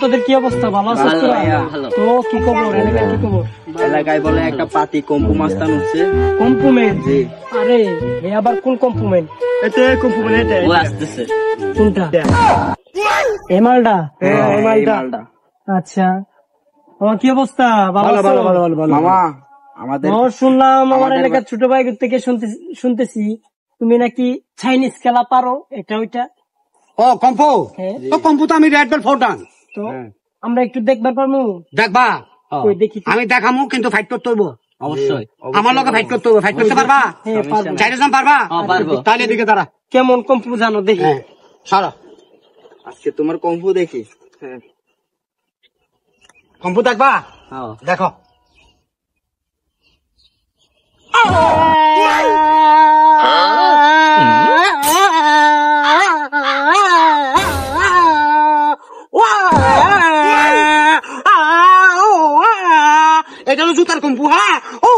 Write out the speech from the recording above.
তোদের কি অবস্থা? ভালো আছিস তোরা? তো কি খবর? এলাকায় কি খবর? এলাকায় বলে একটা পাতি কম্পু মাস্তান হচ্ছে। কম্পুমেন্ট? জি। আরে এ আবার কোন কম্পুমেন্ট? এটা কম্পুমেন্ট ও আসতেছে। কোনটা? এমালডা? এমালটা। আচ্ছা, তোমার কি অবস্থা? ভালো আছো? মামা আমাদের শুনলাম আমার এলাকার ছোট ভাই থেকে শুনতেছি তুমি নাকি চাইনিজ খেলা পারো, এটা ওইটা। ও কম্পু, তো কম্পু তো আমি রেড বেল ফোটান। তো আমরা একটু দেখবার পারবো? দেখবা? কই দেখি তো। আমি দেখামু, কিন্তু ফাইট করতে হইব। অবশ্যই আমার লগে ফাইট করতে হইব। ফাইট করতে পারবা? হ্যাঁ, পারবো। চাইনিজ পারবা? পারবো। তাহলে এদিকে দাঁড়া। কেমন কম্পু জানো দেখি? হ্যাঁ, সারা আজকে তোমার কম্পু দেখি। কম্পু দেখবা? দেখো। এটা হলো জুতার কম্পু। হ্যাঁ, ও